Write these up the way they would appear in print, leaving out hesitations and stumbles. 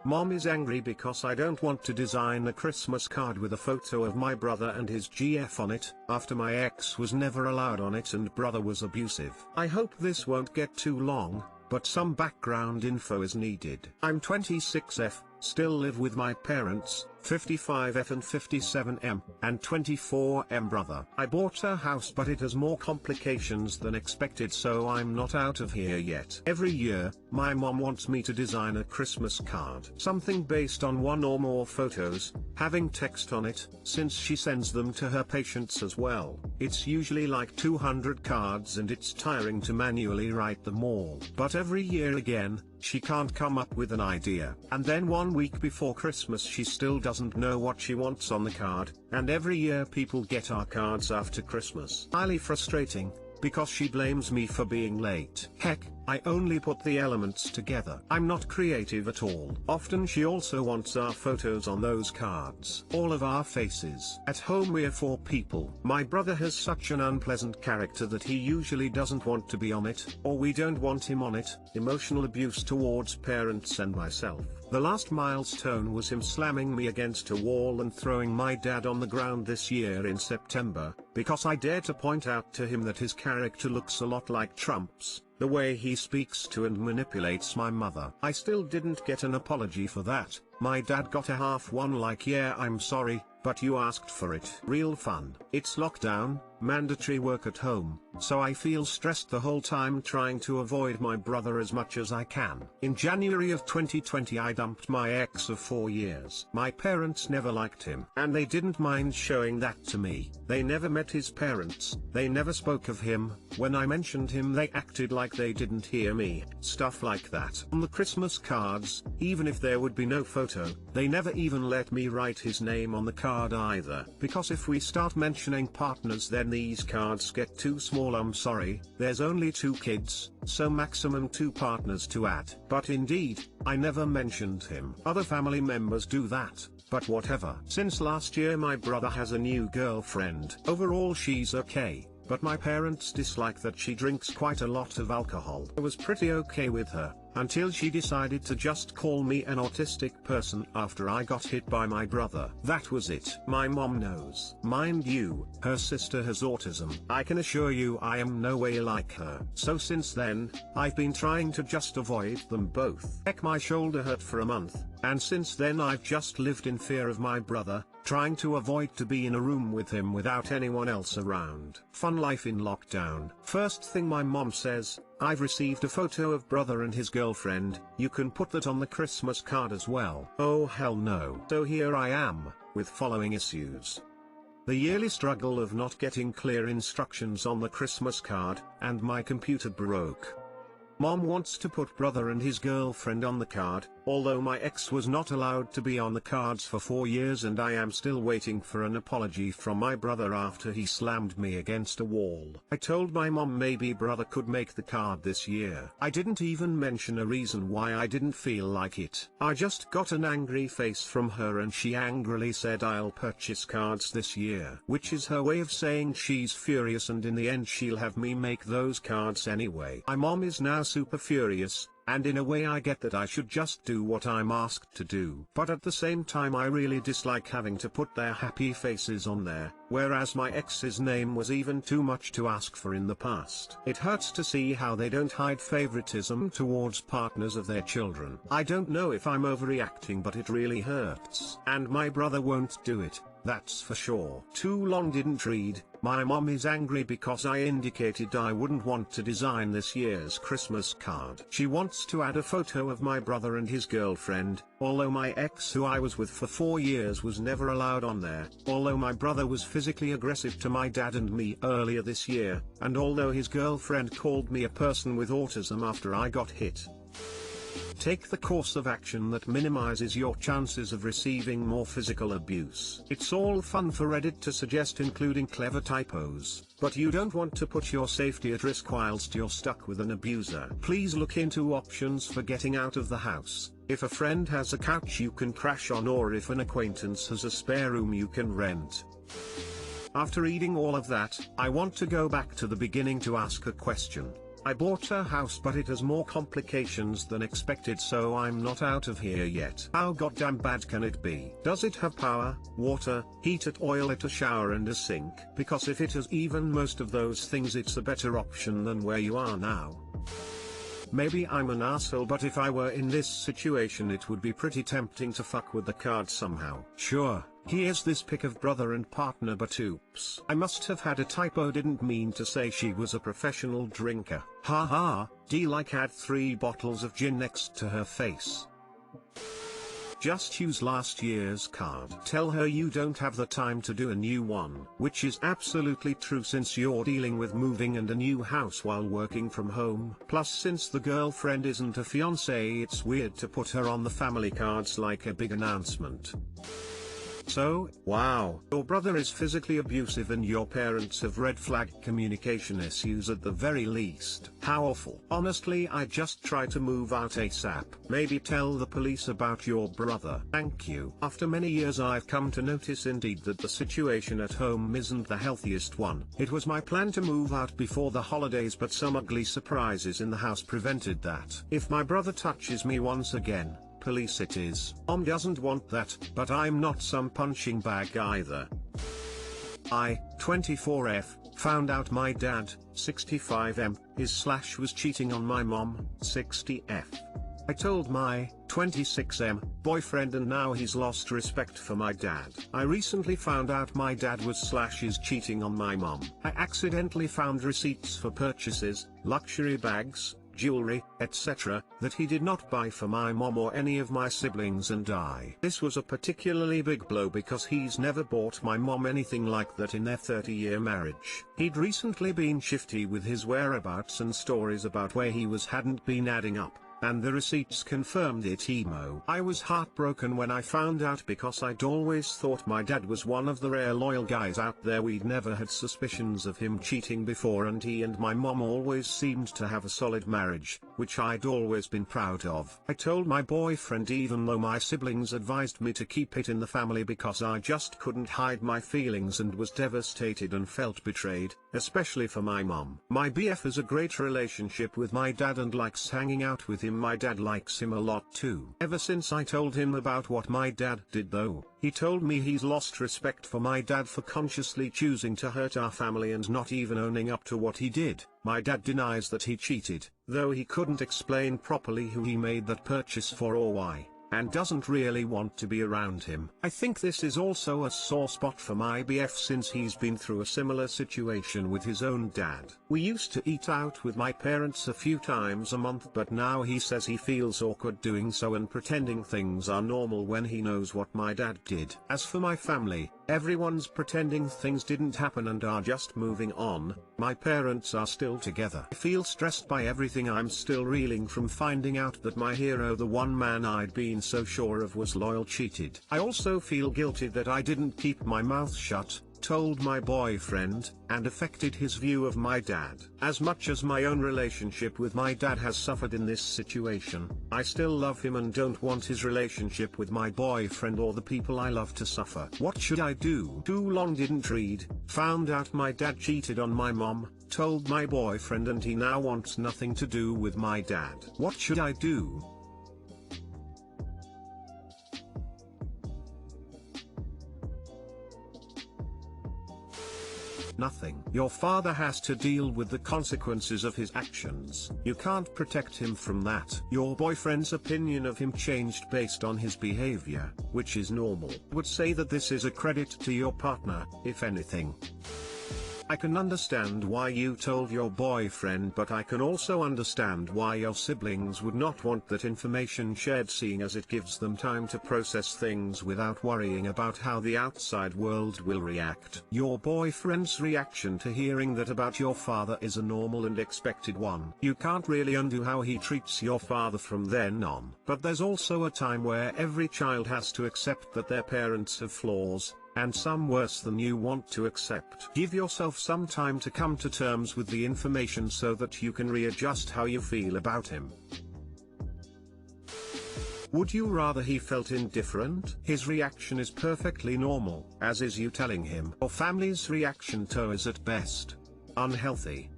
Mom is angry because I don't want to design a Christmas card with a photo of my brother and his GF on it, after my ex was never allowed on it and brother was abusive. I hope this won't get too long, but some background info is needed. I'm 26F, still live with my parents, 55F and 57M, and 24M brother. I bought a house but it has more complications than expected, so I'm not out of here yet. Every year, my mom wants me to design a Christmas card. Something based on one or more photos, having text on it, since she sends them to her patients as well. It's usually like 200 cards and it's tiring to manually write them all. But every year again, she can't come up with an idea. And then 1 week before Christmas she still doesn't know what she wants on the card, and every year people get our cards after Christmas. Highly frustrating, because she blames me for being late. Heck, I only put the elements together. I'm not creative at all. Often she also wants our photos on those cards. All of our faces. At home we're 4 people. My brother has such an unpleasant character that he usually doesn't want to be on it, or we don't want him on it. Emotional abuse towards parents and myself. The last milestone was him slamming me against a wall and throwing my dad on the ground this year in September, because I dared to point out to him that his character looks a lot like Trump's. The way he speaks to and manipulates my mother. I still didn't get an apology for that. My dad got a half one like, yeah, I'm sorry, but you asked for it. Real fun. It's lockdown, mandatory work at home, so I feel stressed the whole time trying to avoid my brother as much as I can. In January of 2020 I dumped my ex of 4 years. My parents never liked him, and they didn't mind showing that to me. They never met his parents, they never spoke of him. When I mentioned him they acted like they didn't hear me. Stuff like that. On the Christmas cards, even if there would be no photo, they never even let me write his name on the card either. Because if we start mentioning partners then these cards get too small. I'm sorry, there's only 2 kids, so maximum 2 partners to add. But indeed, I never mentioned him. Other family members do that, but whatever. Since last year my brother has a new girlfriend. Overall she's okay, but my parents dislike that she drinks quite a lot of alcohol. I was pretty okay with her, until she decided to just call me an autistic person after I got hit by my brother. That was it. My mom knows. Mind you, her sister has autism. I can assure you I am no way like her. So since then, I've been trying to just avoid them both. Heck, my shoulder hurt for a month, and since then I've just lived in fear of my brother, trying to avoid to be in a room with him without anyone else around. Fun life in lockdown. First thing my mom says, I've received a photo of brother and his girlfriend, you can put that on the Christmas card as well. Oh hell no. So here I am, with following issues. The yearly struggle of not getting clear instructions on the Christmas card, and my computer broke. Mom wants to put brother and his girlfriend on the card, although my ex was not allowed to be on the cards for 4 years and I am still waiting for an apology from my brother after he slammed me against a wall. I told my mom maybe brother could make the card this year. I didn't even mention a reason why I didn't feel like it. I just got an angry face from her and she angrily said I'll purchase cards this year. Which is her way of saying she's furious and in the end she'll have me make those cards anyway. My mom is now super furious, and in a way I get that I should just do what I'm asked to do. But at the same time I really dislike having to put their happy faces on there, whereas my ex's name was even too much to ask for in the past. It hurts to see how they don't hide favoritism towards partners of their children. I don't know if I'm overreacting, but it really hurts. And my brother won't do it, that's for sure. Too long didn't read. My mom is angry because I indicated I wouldn't want to design this year's Christmas card. She wants to add a photo of my brother and his girlfriend, although my ex who I was with for 4 years was never allowed on there, although my brother was physically aggressive to my dad and me earlier this year, and although his girlfriend called me a person with autism after I got hit. Take the course of action that minimizes your chances of receiving more physical abuse. It's all fun for Reddit to suggest including clever typos, but you don't want to put your safety at risk whilst you're stuck with an abuser. Please look into options for getting out of the house. If a friend has a couch you can crash on, or if an acquaintance has a spare room you can rent. After reading all of that, I want to go back to the beginning to ask a question. I bought a house but it has more complications than expected, so I'm not out of here yet. How goddamn bad can it be? Does it have power, water, heater, toilet, a shower and a sink? Because if it has even most of those things, it's a better option than where you are now. Maybe I'm an asshole, but if I were in this situation it would be pretty tempting to fuck with the card somehow. Sure, here's this pic of brother and partner, but oops. I must have had a typo, didn't mean to say she was a professional drinker. Haha, D like had 3 bottles of gin next to her face. Just use last year's card. Tell her you don't have the time to do a new one. Which is absolutely true, since you're dealing with moving and a new house while working from home. Plus, since the girlfriend isn't a fiancé, it's weird to put her on the family cards like a big announcement. So, wow, your brother is physically abusive and your parents have red flag communication issues at the very least. How awful. Honestly, I just try to move out ASAP. Maybe tell the police about your brother. Thank you. After many years I've come to notice indeed that the situation at home isn't the healthiest one. It was my plan to move out before the holidays, but some ugly surprises in the house prevented that. If my brother touches me once again, police it is. Mom doesn't want that, but I'm not some punching bag either. I, 24F, found out my dad, 65M, was cheating on my mom, 60F. I told my 26M boyfriend and now he's lost respect for my dad. I recently found out my dad is cheating on my mom. I accidentally found receipts for purchases, luxury bags, jewelry, etc., that he did not buy for my mom or any of my siblings and I. This was a particularly big blow because he's never bought my mom anything like that in their 30-year marriage. He'd recently been shifty with his whereabouts and stories about where he was hadn't been adding up. And the receipts confirmed it. Emo. I was heartbroken when I found out because I'd always thought my dad was one of the rare loyal guys out there. We'd never had suspicions of him cheating before, and he and my mom always seemed to have a solid marriage, which I'd always been proud of. I told my boyfriend even though my siblings advised me to keep it in the family because I just couldn't hide my feelings and was devastated and felt betrayed, especially for my mom. My BF has a great relationship with my dad and likes hanging out with him. My dad likes him a lot too. Ever since I told him about what my dad did though, he told me he's lost respect for my dad for consciously choosing to hurt our family and not even owning up to what he did. My dad denies that he cheated, though he couldn't explain properly who he made that purchase for or why, and doesn't really want to be around him. I think this is also a sore spot for my BF since he's been through a similar situation with his own dad. We used to eat out with my parents a few times a month, but now he says he feels awkward doing so and pretending things are normal when he knows what my dad did. As for my family, everyone's pretending things didn't happen and are just moving on. My parents are still together. I feel stressed by everything. I'm still reeling from finding out that my hero, the one man I'd been so sure of, was loyal, cheated. I also feel guilty that I didn't keep my mouth shut, told my boyfriend, and affected his view of my dad. As much as my own relationship with my dad has suffered in this situation, I still love him and don't want his relationship with my boyfriend or the people I love to suffer. What should I do? Too long didn't read. Found out my dad cheated on my mom, told my boyfriend, and he now wants nothing to do with my dad. What should I do? Nothing. Your father has to deal with the consequences of his actions. You can't protect him from that. Your boyfriend's opinion of him changed based on his behavior, which is normal. I would say that this is a credit to your partner, if anything. I can understand why you told your boyfriend, but I can also understand why your siblings would not want that information shared, seeing as it gives them time to process things without worrying about how the outside world will react. Your boyfriend's reaction to hearing that about your father is a normal and expected one. You can't really undo how he treats your father from then on. But there's also a time where every child has to accept that their parents have flaws, and some worse than you want to accept. Give yourself some time to come to terms with the information so that you can readjust how you feel about him. Would you rather he felt indifferent? His reaction is perfectly normal, as is you telling him. Or family's reaction to is at best unhealthy.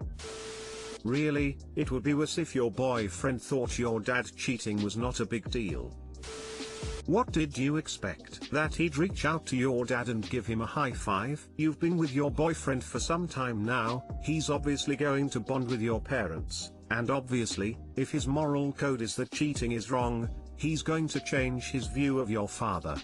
Really, it would be worse if your boyfriend thought your dad cheating was not a big deal. What did you expect? That he'd reach out to your dad and give him a high five? You've been with your boyfriend for some time now, he's obviously going to bond with your parents, and obviously, if his moral code is that cheating is wrong, he's going to change his view of your father.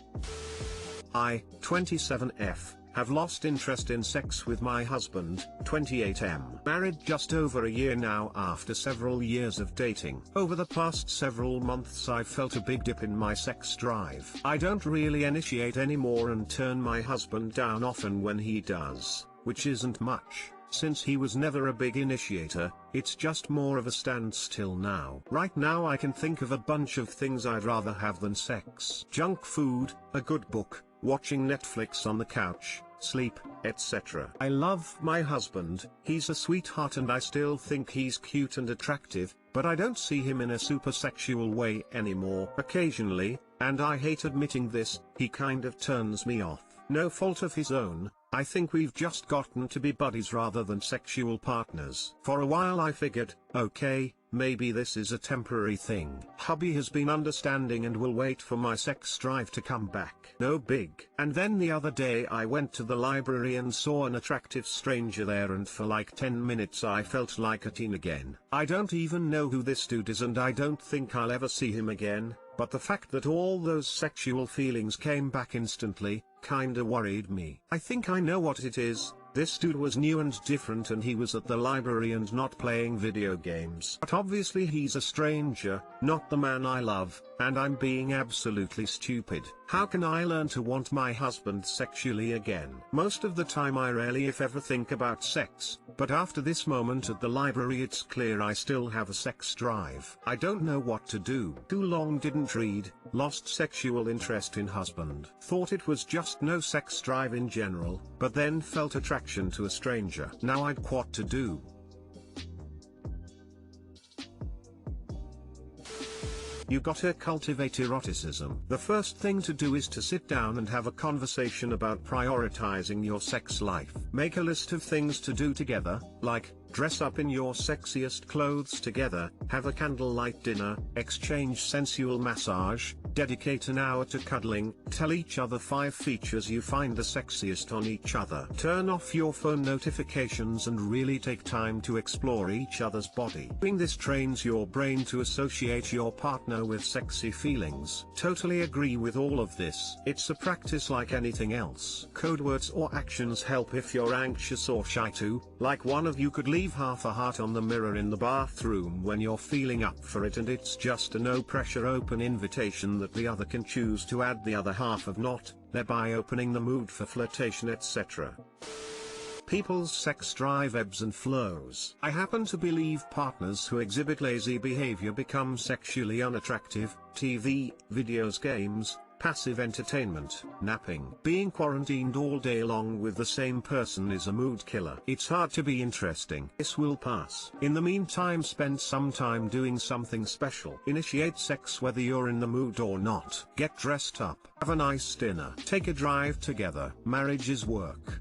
I, 27F, have lost interest in sex with my husband, 28M. Married just over a year now after several years of dating. Over the past several months I've felt a big dip in my sex drive. I don't really initiate anymore and turn my husband down often when he does, which isn't much. Since he was never a big initiator, it's just more of a standstill now. Right now I can think of a bunch of things I'd rather have than sex. Junk food, a good book, watching Netflix on the couch, sleep, etc. I love my husband, he's a sweetheart and I still think he's cute and attractive, but I don't see him in a super sexual way anymore. Occasionally, and I hate admitting this, he kind of turns me off. No fault of his own, I think we've just gotten to be buddies rather than sexual partners. For a while I figured, okay, maybe this is a temporary thing. Hubby has been understanding and will wait for my sex drive to come back. No big. And then the other day I went to the library and saw an attractive stranger there and for like 10 minutes I felt like a teen again. I don't even know who this dude is and I don't think I'll ever see him again, but the fact that all those sexual feelings came back instantly, kinda worried me. I think I know what it is. This dude was new and different and he was at the library and not playing video games. But obviously he's a stranger, not the man I love, and I'm being absolutely stupid. How can I learn to want my husband sexually again? Most of the time I rarely if ever think about sex, but after this moment at the library it's clear I still have a sex drive. I don't know what to do. Too long didn't read, lost sexual interest in husband. Thought it was just no sex drive in general, but then felt attraction to a stranger. Now I'd what to do. You gotta cultivate eroticism. The first thing to do is to sit down and have a conversation about prioritizing your sex life. Make a list of things to do together, like, dress up in your sexiest clothes together, have a candlelight dinner, exchange sensual massage, dedicate an hour to cuddling, tell each other 5 features you find the sexiest on each other. Turn off your phone notifications and really take time to explore each other's body. Doing this trains your brain to associate your partner with sexy feelings. Totally agree with all of this. It's a practice like anything else. Code words or actions help if you're anxious or shy too, like one of you could leave half a heart on the mirror in the bathroom when you're feeling up for it and it's just a no pressure open invitation that the other can choose to add the other half of not, thereby opening the mood for flirtation etc. People's sex drive ebbs and flows. I happen to believe partners who exhibit lazy behavior become sexually unattractive. TV, videos, games, passive entertainment, napping. Being quarantined all day long with the same person is a mood killer. It's hard to be interesting. This will pass. In the meantime spend some time doing something special. Initiate sex whether you're in the mood or not. Get dressed up. Have a nice dinner. Take a drive together. Marriage is work.